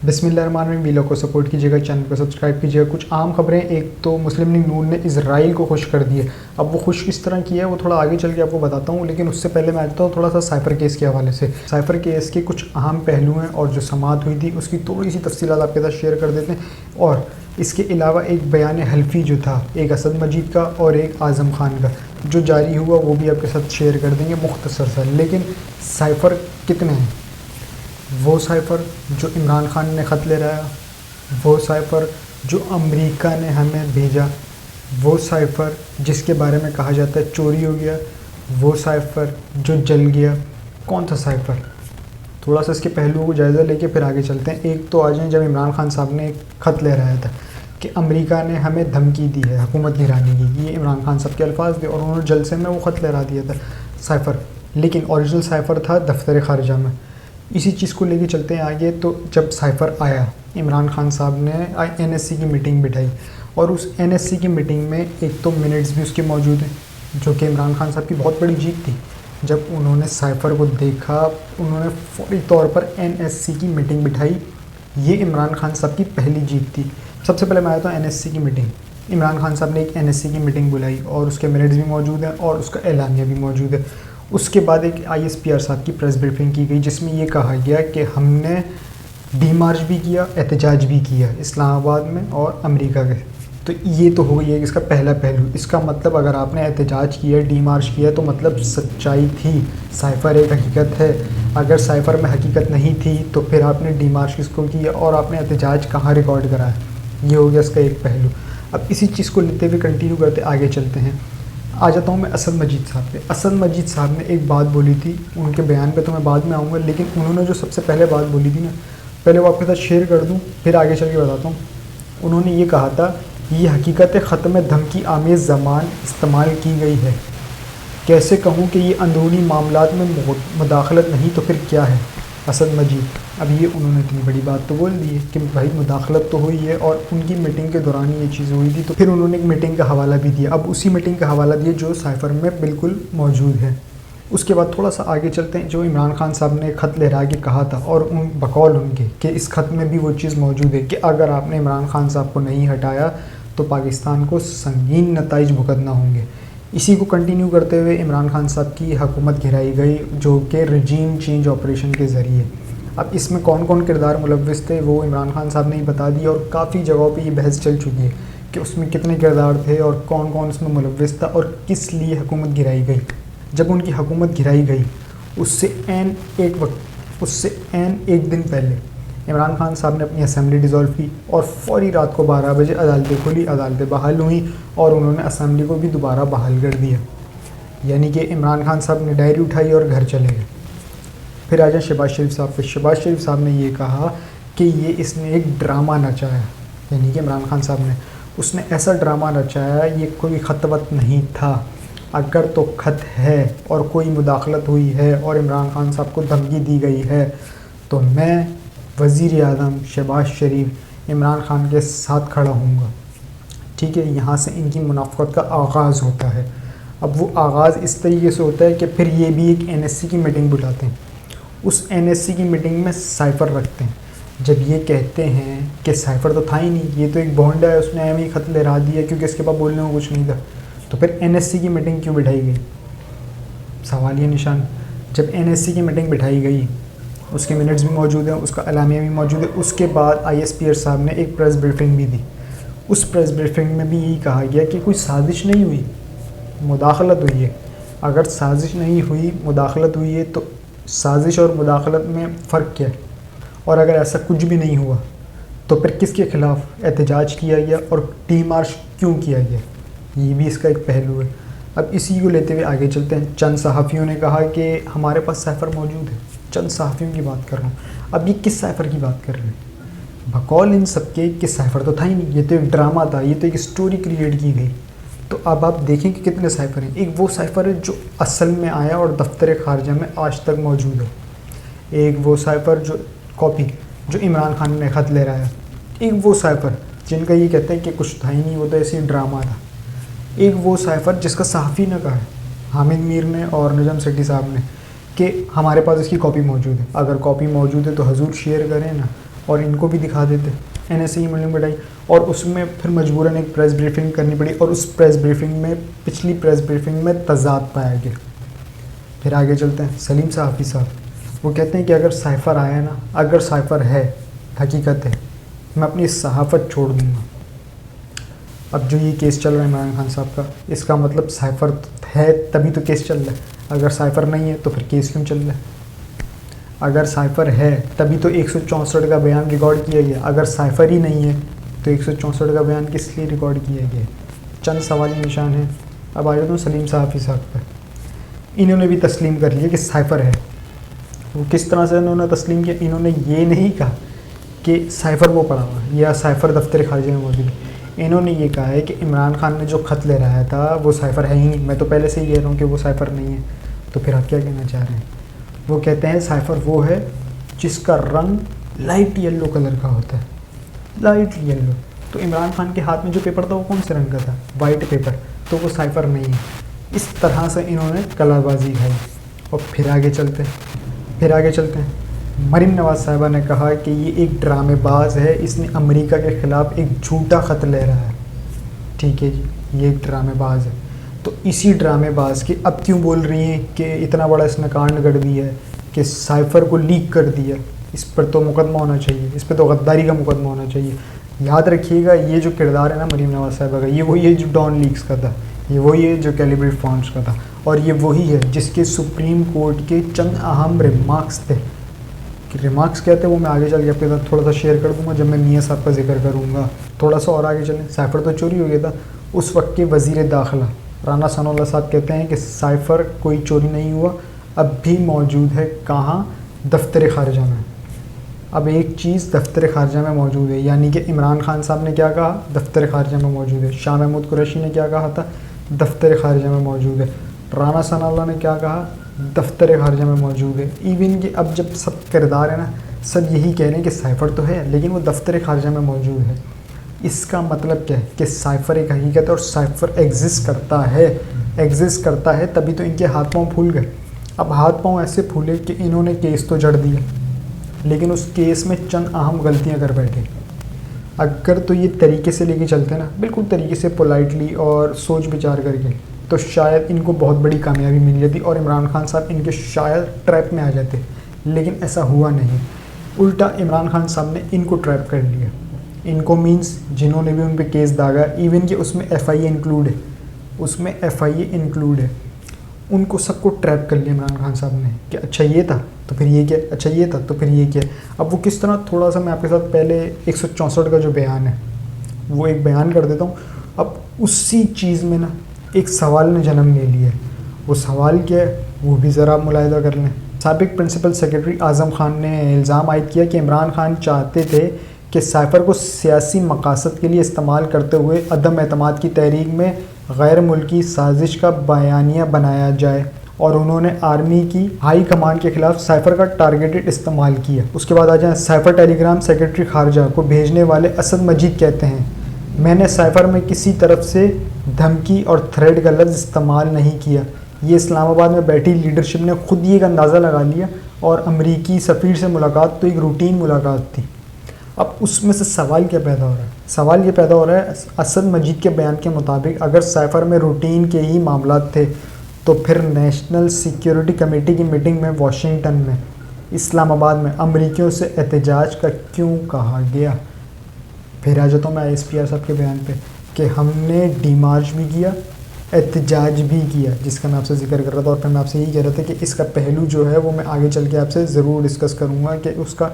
بسم اللہ الرحمن الرحیم. ویلو کو سپورٹ کیجیے گا, چینل کو سبسکرائب کیجیے گا. کچھ عام خبریں. ایک تو مسلم لیگ نون نے اسرائیل کو خوش کر دی ہے. اب وہ خوش کس طرح کیا ہے وہ تھوڑا آگے چل کے آپ کو بتاتا ہوں, لیکن اس سے پہلے میں آتا ہوں تھوڑا سا سائفر کیس کے حوالے سے. سائفر کیس کے کچھ اہم پہلو ہیں اور جو سماعت ہوئی تھی اس کی تھوڑی سی تفصیلات آپ کے ساتھ شیئر کر دیتے ہیں. اور اس کے علاوہ ایک بیان حلفی جو تھا, ایک اسد مجید کا اور ایک اعظم خان کا, جو جاری ہوا وہ بھی آپ کے ساتھ شیئر کر دیں گے مختصر سا. لیکن سائفر کتنے ہیں؟ وہ سائفر جو عمران خان نے خط لے رہا, وہ سائفر جو امریکہ نے ہمیں بھیجا, وہ سائفر جس کے بارے میں کہا جاتا ہے چوری ہو گیا, وہ سائفر جو جل گیا. کون تھا سائفر؟ تھوڑا سا اس کے پہلوؤں کو جائزہ لے کے پھر آگے چلتے ہیں. ایک تو آ جائیں جب عمران خان صاحب نے ایک خط لے رہا تھا کہ امریکہ نے ہمیں دھمکی دی ہے حکومت گرانے کی, یہ عمران خان صاحب کے الفاظ تھے اور انہوں نے جلسے میں وہ خط لہرا دیا تھا سائفر. لیکن اوریجنل سائفر تھا دفتر خارجہ میں. اسی چیز کو لے کے چلتے ہیں آگے. تو جب سائفر آیا, عمران خان صاحب نے این ایس سی کی میٹنگ بٹھائی اور اس این ایس سی کی میٹنگ میں ایک تو منٹس بھی اس کے موجود ہیں, جو کہ عمران خان صاحب کی بہت بڑی جیت تھی. جب انہوں نے سائفر کو دیکھا, انہوں نے فوری طور پر این ایس سی کی میٹنگ بٹھائی. یہ عمران خان صاحب کی پہلی جیت تھی. سب سے پہلے میں آیا تھا این ایس سی کی میٹنگ. عمران خان صاحب نے ایک این ایس سی کی میٹنگ بلائی اور اس کے منٹس بھی موجود ہیں اور اس کا اعلامیہ بھی موجود ہے. اس کے بعد ایک آئی ایس پی آر صاحب کی پریس بریفنگ کی گئی جس میں یہ کہا گیا کہ ہم نے ڈی مارچ بھی کیا, احتجاج بھی کیا اسلام آباد میں اور امریکہ کے. تو یہ تو ہو گئی ہے اس کا پہلا پہلو. اس کا مطلب اگر آپ نے احتجاج کیا, ڈی مارچ کیا, تو مطلب سچائی تھی, سائفر ایک حقیقت ہے. اگر سائفر میں حقیقت نہیں تھی تو پھر آپ نے ڈی مارچ کس کو کیا اور آپ نے احتجاج کہاں ریکارڈ کرا ہے؟ یہ ہو گیا اس کا ایک پہلو. اب اسی چیز کو لیتے ہوئے کنٹینیو کرتے آگے چلتے ہیں. آ جاتا ہوں میں اسد مجید صاحب پہ. اسد مجید صاحب نے ایک بات بولی تھی, ان کے بیان پہ تو میں بعد میں آؤں گا, لیکن انہوں نے جو سب سے پہلے بات بولی تھی نا, پہلے وہ آپ کے ساتھ شیئر کر دوں پھر آگے چل کے بتاتا ہوں. انہوں نے یہ کہا تھا, یہ حقیقت ختم دھمکی آمیز زبان استعمال کی گئی ہے. کیسے کہوں کہ یہ اندرونی معاملات میں مداخلت نہیں تو پھر کیا ہے؟ اسد مجید. اب یہ انہوں نے اتنی بڑی بات تو بول دی ہے کہ بھائی مداخلت تو ہوئی ہے اور ان کی میٹنگ کے دوران ہی یہ چیز ہوئی تھی. تو پھر انہوں نے ایک میٹنگ کا حوالہ بھی دیا. اب اسی میٹنگ کا حوالہ دیا جو سائفر میں بالکل موجود ہے. اس کے بعد تھوڑا سا آگے چلتے ہیں. جو عمران خان صاحب نے خط لہرا کے کہا تھا اور بقول ان کے کہ اس خط میں بھی وہ چیز موجود ہے کہ اگر آپ نے عمران خان صاحب کو نہیں ہٹایا تو پاکستان کو سنگین نتائج بھگتنا ہوں گے. اسی کو کنٹینیو کرتے ہوئے عمران خان صاحب کی حکومت گرائی گئی جو کہ رجیم چینج آپریشن کے ذریعے. اب اس میں کون کون کردار ملوث تھے وہ عمران خان صاحب نے ہی بتا دیا اور کافی جگہوں پہ یہ بحث چل چکی ہے کہ اس میں کتنے کردار تھے اور کون کون اس میں ملوث تھا اور کس لیے حکومت گرائی گئی. جب ان کی حکومت گرائی گئی اس سے ایک دن پہلے عمران خان صاحب نے اپنی اسمبلی ڈیزالو کی اور فوری رات کو 12 بجے عدالتیں کھلی, عدالتیں بحال ہوئیں اور انہوں نے اسمبلی کو بھی دوبارہ بحال کر دیا. یعنی کہ عمران خان صاحب نے ڈائری اٹھائی اور گھر چلے گئے. پھر آ جائیں شہباز شریف صاحب پہ. شہباز شریف صاحب نے یہ کہا کہ اس نے ایک ڈرامہ نچایا, یعنی کہ عمران خان صاحب نے, اس نے ایسا ڈرامہ نچایا, یہ کوئی خط وط نہیں تھا. اگر تو خط ہے اور کوئی مداخلت ہوئی ہے اور عمران خان صاحب کو دھمکی دی گئی ہے تو میں وزیر اعظم شہباز شریف عمران خان کے ساتھ کھڑا ہوں گا. ٹھیک ہے, یہاں سے ان کی منافقت کا آغاز ہوتا ہے. اب وہ آغاز اس طریقے سے ہوتا ہے کہ پھر یہ بھی ایک این ایس سی کی میٹنگ بلاتے ہیں. اس این ایس سی کی میٹنگ میں سائفر رکھتے ہیں. جب یہ کہتے ہیں کہ سائفر تو تھا ہی نہیں, یہ تو ایک بونڈا ہے, اس نے ایم ہی خط لہرا دیا کیونکہ اس کے پاس بولنے کو کچھ نہیں تھا, تو پھر این ایس سی کی میٹنگ کیوں بٹھائی گئی؟ سوالیہ نشان. جب این ایس سی کی میٹنگ بٹھائی گئی اس کے منٹس بھی موجود ہیں, اس کا اعلامیہ بھی موجود ہے. اس کے بعد آئی ایس پی آر صاحب نے ایک پریس بریفنگ بھی دی. اس پریس بریفنگ میں بھی یہی کہا گیا کہ کوئی سازش نہیں ہوئی, مداخلت ہوئی ہے. اگر سازش نہیں ہوئی, مداخلت ہوئی ہے, تو سازش اور مداخلت میں فرق کیا ہے؟ اور اگر ایسا کچھ بھی نہیں ہوا تو پھر کس کے خلاف احتجاج کیا گیا اور ڈی مارچ کیوں کیا گیا؟ یہ بھی اس کا ایک پہلو ہے. اب اسی کو لیتے ہوئے آگے چلتے ہیں. چند صحافیوں نے کہا کہ ہمارے پاس سائفر موجود ہے. چند صحافیوں کی بات کر رہا ہوں. اب یہ کس سائفر کی بات کر رہے ہیں؟ بقول ان سب کے کہ سائفر تو تھا ہی نہیں, یہ تو ایک ڈرامہ تھا, یہ تو ایک اسٹوری کریٹ کی گئی. تو اب آپ دیکھیں کہ کتنے سائفر ہیں. ایک وہ سائفر ہے جو اصل میں آیا اور دفتر خارجہ میں آج تک موجود ہے. ایک وہ سائفر جو کاپی جو عمران خان نے خط لے رہا ہے. ایک وہ سائفر جن کا یہ کہتے ہیں کہ کچھ تھا ہی نہیں, وہ تو ایسے ہی ڈرامہ تھا. ایک وہ سائفر جس کا صحافی نے کہا ہے, حامد میر نے اور نجم سیٹھی صاحب نے, کہ ہمارے پاس اس کی کاپی موجود ہے. اگر کاپی موجود ہے تو حضور شیئر کریں نا. اور ان کو بھی دکھا دیتے NSA ایمیل بٹائی، اور اس میں پھر مجبوراً ایک پریس بریفنگ کرنی پڑی، اور اس پریس بریفنگ میں پچھلی پریس بریفنگ میں تضاد پایا گیا۔ پھر آگے چلتے ہیں، سلیم صحافی صاحب وہ کہتے ہیں کہ اگر سائفر آیا نا، اگر سائفر ہے، حقیقت ہے، میں اپنی صحافت چھوڑ دوں گا۔ اب جو یہ کیس چل رہا ہے عمران خان صاحب کا، اس کا مطلب سائفر ہے تبھی تو کیس چل رہا ہے، اگر سائفر نہیں ہے تو پھر کیس کیوں چل رہا ہے؟ اگر سائفر ہے تبھی تو 164 کا بیان ریکارڈ کیا گیا، اگر سائفر ہی نہیں ہے تو 164 کا بیان کس لیے ریکارڈ کیا گیا؟ چند سوالی نشان ہیں۔ اب آ جاتا ہوں سلیم صحافی صاحب پر، انہوں نے بھی تسلیم کر لیا کہ سائفر ہے۔ وہ کس طرح سے انہوں نے تسلیم کیا؟ انہوں نے یہ نہیں کہا کہ سائفر وہ پڑا ہوا یا سائفر دفتر خارجہ میں موجود ہے، انہوں نے یہ کہا ہے کہ عمران خان نے جو خط لے رہا تھا وہ سائفر ہے ہی نہیں، میں تو پہلے سے ہی کہہ رہا ہوں کہ وہ سائفر نہیں ہے۔ تو پھر آپ کیا کہنا چاہ رہے ہیں؟ وہ کہتے ہیں سائفر وہ ہے جس کا رنگ لائٹ یلو کلر کا ہوتا ہے، لائٹ یلو۔ تو عمران خان کے ہاتھ میں جو پیپر تھا وہ کون سے رنگ کا تھا؟ وائٹ پیپر، تو وہ سائفر نہیں ہے۔ اس طرح سے انہوں نے کلا بازی کھائی۔ اور پھر آگے چلتے ہیں، مریم نواز صاحبہ نے کہا کہ یہ ایک ڈرامے باز ہے، اس نے امریکہ کے خلاف ایک جھوٹا خط لے رہا ہے۔ ٹھیک ہے جی، یہ ایک ڈرامے باز ہے، تو اسی ڈرامے باز کی اب کیوں بول رہی ہیں کہ اتنا بڑا اس نے کانڈ کر دیا ہے کہ سائفر کو لیک کر دیا؟ اس پر تو مقدمہ ہونا چاہیے، اس پہ تو غداری کا مقدمہ ہونا چاہیے۔ یاد رکھیے گا یہ جو کردار ہے نا مریم نواز صاحبہ کا، یہ وہی ہے جو ڈان لیکس کا تھا، یہ وہی ہے جو کیلیبری فارمز کا تھا، اور یہ وہی ہے جس کے سپریم کورٹ کے چند اہم ریمارکس تھے۔ ریمارکس کیا تھے وہ میں آگے چل کے آپ کے ساتھ تھوڑا سا شیئر کر دوں گا جب میں میاں صاحب کا ذکر کروں گا۔ تھوڑا سا اور آگے چلیں، سائفر تو چوری ہو گیا تھا، اس وقت کے وزیر داخلہ رانا ثناء اللہ صاحب کہتے ہیں کہ سائفر کوئی چوری نہیں ہوا، اب بھی موجود ہے، کہاں؟ دفتر خارجہ میں۔ اب ایک چیز دفتر خارجہ میں موجود ہے، یعنی کہ عمران خان صاحب نے کیا کہا؟ دفتر خارجہ میں موجود ہے۔ شاہ محمود قریشی نے کیا کہا تھا؟ دفتر خارجہ میں موجود ہے۔ رانا ثناء اللہ نے کیا کہا؟ دفتر خارجہ میں موجود ہے۔ ایون کہ اب جب سب کردار ہے نا، سب یہی کہہ رہے ہیں کہ سائفر تو ہے لیکن وہ دفتر خارجہ میں موجود ہے۔ اس کا مطلب کیا ہے؟ کہ سائفر ایک حقیقت ہے اور سائفر ایگزسٹ کرتا ہے، تبھی تو ان کے ہاتھ پاؤں پھول گئے۔ اب ہاتھ پاؤں ایسے پھولے کہ انہوں نے کیس تو جڑ دیا، لیکن اس کیس میں چند اہم غلطیاں کر بیٹھے۔ اگر تو یہ طریقے سے لے کے چلتے نا، بالکل طریقے سے پولائٹلی اور سوچ بچار کر کے، تو شاید ان کو بہت بڑی کامیابی مل جاتی اور عمران خان صاحب ان کے شاید ٹریپ میں آ جاتے، لیکن ایسا ہوا نہیں۔ الٹا عمران خان صاحب نے ان کو ٹریپ کر لیا، ان کو مینس جنہوں نے بھی ان پہ کیس داغا، ایون کہ اس میں FIA انکلوڈ ہے، ان کو سب کو ٹریپ کر لیا عمران خان صاحب نے کہ اچھا یہ تھا تو پھر یہ کیا، اچھا یہ تھا تو پھر یہ کیا۔ اب وہ کس طرح، تھوڑا سا میں آپ کے ساتھ پہلے 164 کا جو بیان ہے وہ ایک بیان کر دیتا ہوں۔ اب اسی چیز میں نا ایک سوال نے جنم لے لیا ہے، وہ سوال کیا ہے وہ بھی ذرا آپ ملاحظہ کر لیں۔ سابق پرنسپل سیکرٹری اعظم خان نے الزام عائد کیا کہ عمران خان چاہتے تھے کہ سائفر کو سیاسی مقاصد کے لیے استعمال کرتے ہوئے عدم اعتماد کی تحریک میں غیر ملکی سازش کا بیانیہ بنایا جائے، اور انہوں نے آرمی کی ہائی کمانڈ کے خلاف سائفر کا ٹارگیٹڈ استعمال کیا۔ اس کے بعد آ جائیں، سائفر ٹیلی گرام سیکرٹری خارجہ کو بھیجنے والے اسد مجید کہتے ہیں، میں نے سائفر میں کسی طرف سے دھمکی اور تھریٹ کا لفظ استعمال نہیں کیا، یہ اسلام آباد میں بیٹھی لیڈرشپ نے خود یہ ایک اندازہ لگا لیا، اور امریکی سفیر سے ملاقات تو ایک روٹین ملاقات تھی۔ اب اس میں سے سوال کیا پیدا ہو رہا ہے؟ سوال یہ پیدا ہو رہا ہے اسد مجید کے بیان کے مطابق اگر سائفر میں روٹین کے ہی معاملات تھے تو پھر نیشنل سیکیورٹی کمیٹی کی میٹنگ میں واشنگٹن میں، اسلام آباد میں امریکیوں سے احتجاج کا کیوں کہا گیا؟ پھر آ جاتا ہوں میں ISPR صاحب کے بیان پہ کہ ہم نے ڈی مارچ بھی کیا، احتجاج بھی کیا، جس کا میں آپ سے ذکر کر رہا تھا، اور پھر میں آپ سے یہی کہہ رہا تھا کہ اس کا پہلو جو ہے وہ میں آگے چل کے آپ سے ضرور ڈسکس کروں گا کہ اس کا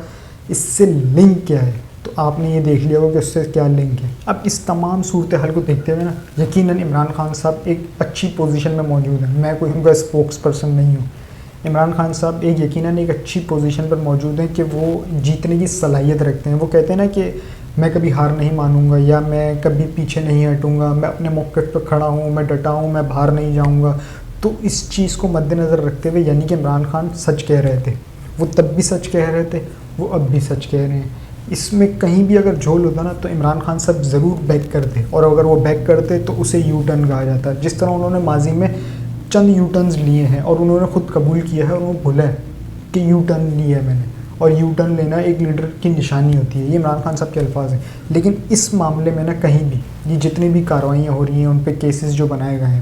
اس سے لنک کیا ہے۔ تو آپ نے یہ دیکھ لیا ہوگا کہ اس سے کیا لنک ہے۔ اب اس تمام صورتحال کو دیکھتے ہوئے نا، یقیناً عمران خان صاحب ایک اچھی پوزیشن میں موجود ہیں، میں کوئی ان کا اسپوکس پرسن نہیں ہوں۔ عمران خان صاحب یقیناً ایک اچھی پوزیشن پر موجود ہیں کہ وہ جیتنے کی صلاحیت رکھتے ہیں۔ وہ کہتے ہیں نا کہ میں کبھی ہار نہیں مانوں گا، یا میں کبھی پیچھے نہیں ہٹوں گا، میں اپنے موقف پہ کھڑا ہوں، میں ڈٹا ہوں، میں باہر نہیں جاؤں گا۔ تو اس چیز کو مد نظر رکھتے ہوئے، یعنی کہ عمران خان سچ کہہ رہے تھے، وہ تب بھی سچ کہہ رہے تھے، وہ اب بھی سچ کہہ رہے ہیں۔ اس میں کہیں بھی اگر جھول ہوتا نا تو عمران خان صاحب ضرور بیک کرتے، اور اگر وہ بیک کرتے تو اسے یو ٹرن کہا جاتا ہے، جس طرح انہوں نے ماضی میں چند یو ٹرنز لیے ہیں اور انہوں نے خود قبول کیا ہے اور وہ بھولا ہے کہ یو ٹرن لیا ہے میں نے، اور یو ٹرن لینا ایک لیڈر کی نشانی ہوتی ہے. یہ عمران خان صاحب کے الفاظ ہیں. لیکن اس معاملے میں نا کہیں بھی یہ جتنی بھی کارروائیاں ہو رہی ہیں ان پہ کیسز جو بنائے گئے ہیں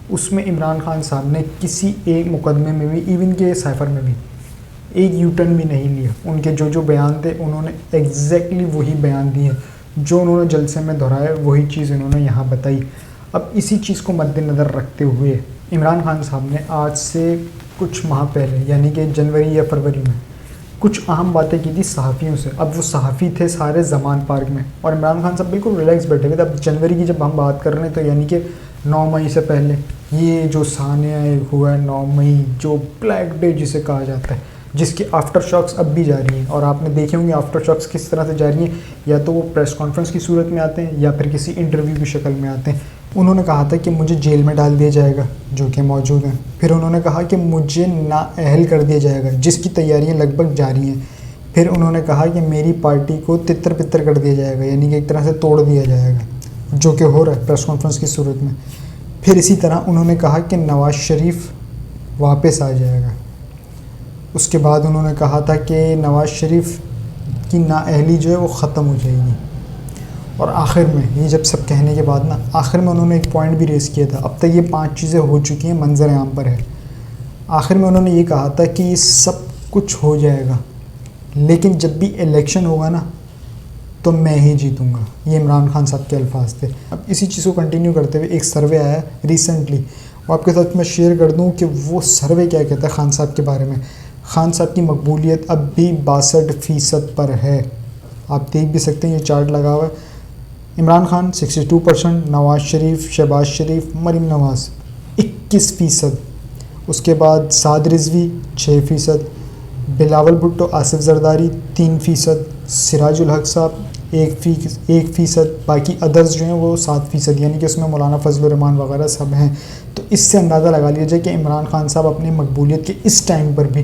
اس میں عمران خان صاحب نے کسی ایک مقدمے میں بھی ایون کہ سائفر میں بھی ایک یو ٹرن بھی نہیں لیا. ان کے جو بیان تھے انہوں نے ایگزیکٹلی وہی بیان دیے جو انہوں نے جلسے میں دہرائے, وہی چیز انہوں نے یہاں بتائی. اب اسی چیز کو مد نظر رکھتے ہوئے عمران خان صاحب نے آج سے کچھ ماہ پہلے یعنی کہ جنوری یا فروری میں کچھ اہم باتیں کی تھی صحافیوں سے. اب وہ صحافی تھے سارے زمان پارک میں اور عمران خان صاحب بالکل ریلیکس بیٹھے ہوئے تھے. اب جنوری کی جب ہم بات کر رہے ہیں تو یعنی کہ 9 مئی سے پہلے یہ جو سانحہ ہوا ہے 9 مئی جو بلیک ڈے جسے کہا جاتا ہے, جس کے آفٹر شاکس اب بھی جاری ہیں. اور آپ نے دیکھے ہوں گے آفٹر شاکس کس طرح سے جاری ہیں, یا تو وہ پریس کانفرنس کی صورت میں آتے ہیں یا پھر کسی انٹرویو کی شکل میں آتے ہیں. انہوں نے کہا تھا کہ مجھے جیل میں ڈال دیا جائے گا جو کہ موجود ہیں. پھر انہوں نے کہا کہ مجھے نااہل کر دیا جائے گا جس کی تیاریاں لگ بھگ جاری ہیں. پھر انہوں نے کہا کہ میری پارٹی کو تتر پتر کر دیا جائے گا یعنی کہ ایک طرح سے توڑ دیا جائے گا جو کہ ہو رہا ہے پریس کانفرنس کی صورت میں. پھر اسی طرح انہوں نے کہا کہ نواز شریف واپس آ جائے گا. اس کے بعد انہوں نے کہا تھا کہ نواز شریف کی نااہلی جو ہے وہ ختم ہو جائے گی. اور آخر میں یہ جب سب کہنے کے بعد نا آخر میں انہوں نے ایک پوائنٹ بھی ریز کیا تھا. اب تک یہ 5 چیزیں ہو چکی ہیں, منظر عام پر ہے. آخر میں انہوں نے یہ کہا تھا کہ یہ سب کچھ ہو جائے گا لیکن جب بھی الیکشن ہوگا نا تو میں ہی جیتوں گا. یہ عمران خان صاحب کے الفاظ تھے. اب اسی چیز کو کنٹینیو کرتے ہوئے ایک سروے آیا ریسنٹلی, اور آپ کے ساتھ میں شیئر کر دوں کہ وہ سروے کیا کہتا ہے خان صاحب کے بارے میں. خان صاحب کی مقبولیت اب بھی 62% پر ہے. آپ دیکھ بھی سکتے ہیں, یہ چارٹ لگا ہوا ہے. عمران خان 62%, نواز شریف, شہباز شریف, مریم نواز 21%, اس کے بعد سعد رضوی 6%, بلاول بھٹو, آصف زرداری 3%, سراج الحق صاحب 1%, باقی ادرز جو ہیں وہ 7%, یعنی کہ اس میں مولانا فضل الرحمان وغیرہ سب ہیں. تو اس سے اندازہ لگا لیا جائے کہ عمران خان صاحب اپنی مقبولیت کے اس ٹائم پر بھی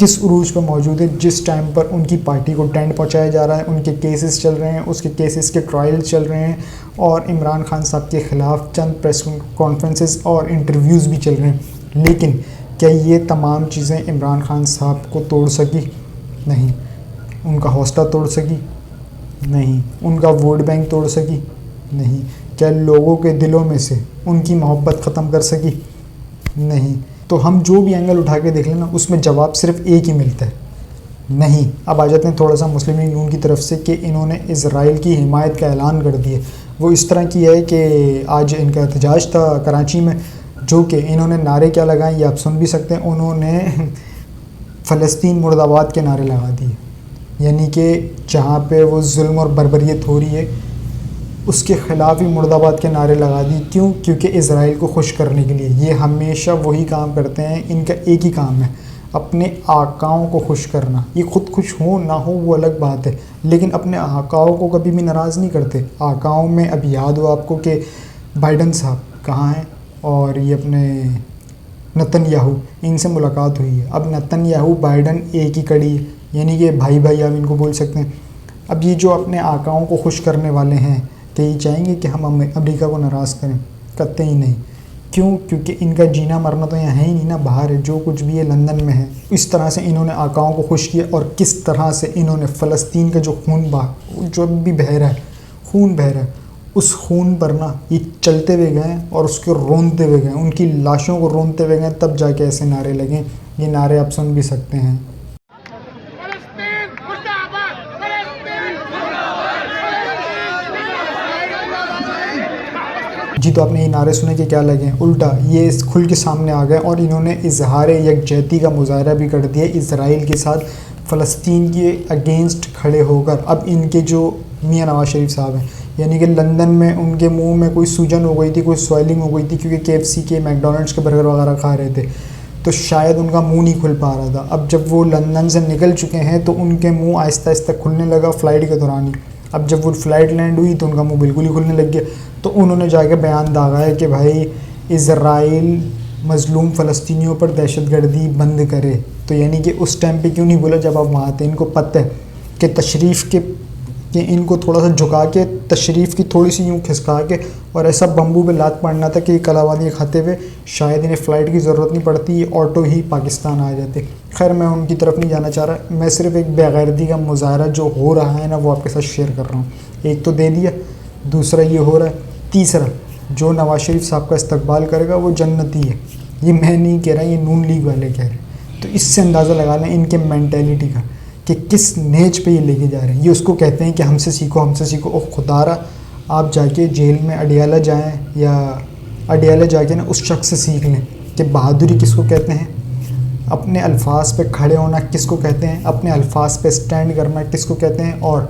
کس عروج پر موجود ہے, جس ٹائم پر ان کی پارٹی کو ٹرینڈ پہنچایا جا رہا ہے, ان کے کیسز چل رہے ہیں, اس کے کیسز کے ٹرائل چل رہے ہیں, اور عمران خان صاحب کے خلاف چند پریس کانفرنسز اور انٹرویوز بھی چل رہے ہیں. لیکن کیا یہ تمام چیزیں عمران خان صاحب کو توڑ سکی؟ نہیں. ان کا حوصلہ توڑ سکی؟ نہیں. ان کا ووٹ بینک توڑ سکی؟ نہیں. کیا لوگوں کے دلوں میں سے ان کی محبت ختم کر سکی؟ نہیں. تو ہم جو بھی اینگل اٹھا کے دیکھ لیں نا اس میں جواب صرف ایک ہی ملتا ہے, نہیں. اب آ جاتے ہیں تھوڑا سا مسلم لیگ نون کی طرف سے کہ انہوں نے اسرائیل کی حمایت کا اعلان کر دیا. وہ اس طرح کیا ہے کہ آج ان کا احتجاج تھا کراچی میں, جو کہ انہوں نے نعرے کیا لگائیں یہ آپ سن بھی سکتے ہیں. انہوں نے فلسطین مرد آباد کے نعرے لگا دیے, یعنی کہ جہاں پہ وہ ظلم اور بربریت ہو رہی ہے اس کے خلاف ہی مرد آباد کے نعرے لگا دی. کیوں؟ کیونکہ اسرائیل کو خوش کرنے کے لیے. یہ ہمیشہ وہی کام کرتے ہیں, ان کا ایک ہی کام ہے اپنے آقاؤں کو خوش کرنا. یہ خود خوش ہوں نہ ہو وہ الگ بات ہے, لیکن اپنے آقاؤں کو کبھی بھی ناراض نہیں کرتے. آقاؤں میں اب یاد ہو آپ کو کہ بائیڈن صاحب کہاں ہیں, اور یہ اپنے نتن یاہو, ان سے ملاقات ہوئی ہے. اب نتن یاہو بائیڈن ایک ہی کڑی ہے, یعنی کہ بھائی بھائی آپ ان کو بول سکتے ہیں. اب یہ جو اپنے آقاؤں کو خوش کرنے والے ہیں کہ یہ چاہیں گے کہ ہم امریکہ کو ناراض کریں, کرتے ہی نہیں. کیوں؟ کیونکہ ان کا جینا مرنا تو یہاں ہے ہی نہیں نا, باہر ہے. جو کچھ بھی ہے لندن میں ہے. اس طرح سے انہوں نے آقاؤں کو خوش کیا, اور کس طرح سے انہوں نے فلسطین کا جو خون جو بھی بہہ رہا ہے, خون بہہ رہا ہے, اس خون پر نا یہ چلتے ہوئے گئے اور اس کو رونتے ہوئے گئے, ان کی لاشوں کو رونتے ہوئے گئے, تب جا کے ایسے نعرے لگیں. یہ نعرے آپ سن بھی سکتے ہیں. جی تو آپ نے یہ نعرے سنے کہ کیا لگیں, الٹا یہ کھل کے سامنے آ گئے اور انہوں نے اظہار یکجہتی کا مظاہرہ بھی کر دیا اسرائیل کے ساتھ, فلسطین کے اگینسٹ کھڑے ہو کر. اب ان کے جو میاں نواز شریف صاحب ہیں, یعنی کہ لندن میں ان کے منہ میں کوئی سوجن ہو گئی تھی, کوئی سویلنگ ہو گئی تھی, کیونکہ KFC کے میکڈونلڈس کے برگر وغیرہ کھا رہے تھے, تو شاید ان کا منہ نہیں کھل پا رہا تھا. اب جب وہ لندن سے نکل چکے ہیں تو ان کے منہ آہستہ آہستہ کھلنے لگا فلائٹ کے دوران ہی. اب جب وہ فلائٹ لینڈ ہوئی تو ان کا منہ بالکل ہی کھلنے لگ گیا. تو انہوں نے جا کے بیان داغا ہے کہ بھائی اسرائیل مظلوم فلسطینیوں پر دہشت گردی بند کرے. تو یعنی کہ اس ٹائم پہ کیوں نہیں بولا جب آپ وہاں تھے؟ ان کو پتہ ہے کہ تشریف کے کہ ان کو تھوڑا سا جھکا کے تشریف کی تھوڑی سی یوں کھسکا کے اور ایسا بمبو پہ لات پڑنا تھا کہ یہ کلاوادی کھاتے ہوئے شاید انہیں فلائٹ کی ضرورت نہیں پڑتی، یہ آٹو ہی پاکستان آ جاتے۔ خیر میں ان کی طرف نہیں جانا چاہ رہا، میں صرف ایک بے غیرتی کا مظاہرہ جو ہو رہا ہے نا وہ آپ کے ساتھ شیئر کر رہا ہوں۔ ایک تو دے دیا، دوسرا یہ ہو رہا ہے، تیسرا جو نواز شریف صاحب کا استقبال کرے گا وہ جنتی ہے۔ یہ میں نہیں کہہ رہا، یہ نون لیگ والے کہہ رہے ہیں۔ تو اس سے اندازہ لگا لیں ان کے مینٹیلٹی کا کہ کس نیچ پہ یہ لے کے جا رہے ہیں۔ یہ اس کو کہتے ہیں کہ ہم سے سیکھو، ہم سے سیکھو۔ او خدا را، آپ جا کے جیل میں اڈیالہ جائیں یا اڈیالہ جا کے نا اس شخص سے سیکھ لیں کہ بہادری کس کو کہتے ہیں، اپنے الفاظ پہ کھڑے ہونا کس کو کہتے ہیں، اپنے الفاظ پہ سٹینڈ کرنا کس کو کہتے ہیں، اور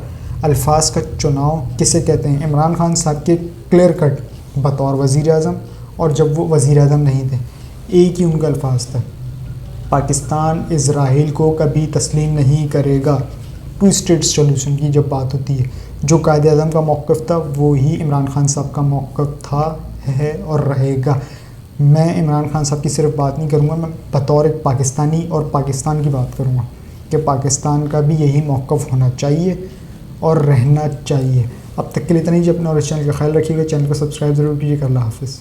الفاظ کا چناؤ کسے کہتے ہیں۔ عمران خان صاحب کے کلیئر کٹ بطور وزیر اعظم اور جب وہ وزیر اعظم نہیں تھے ایک ہی ان کا الفاظ تھا، پاکستان اسرائیل کو کبھی تسلیم نہیں کرے گا۔ ٹو اسٹیٹس سولوشن کی جب بات ہوتی ہے، جو قائد اعظم کا موقف تھا وہی عمران خان صاحب کا موقف تھا، ہے اور رہے گا۔ میں عمران خان صاحب کی صرف بات نہیں کروں گا، میں بطور ایک پاکستانی اور پاکستان کی بات کروں گا کہ پاکستان کا بھی یہی موقف ہونا چاہیے اور رہنا چاہیے۔ اب تک کے لیے اتنا ہی، اپنا اور اس چینل کا خیال رکھیے گا، چینل کو سبسکرائب ضرور کیجیے گا۔ اللہ حافظ۔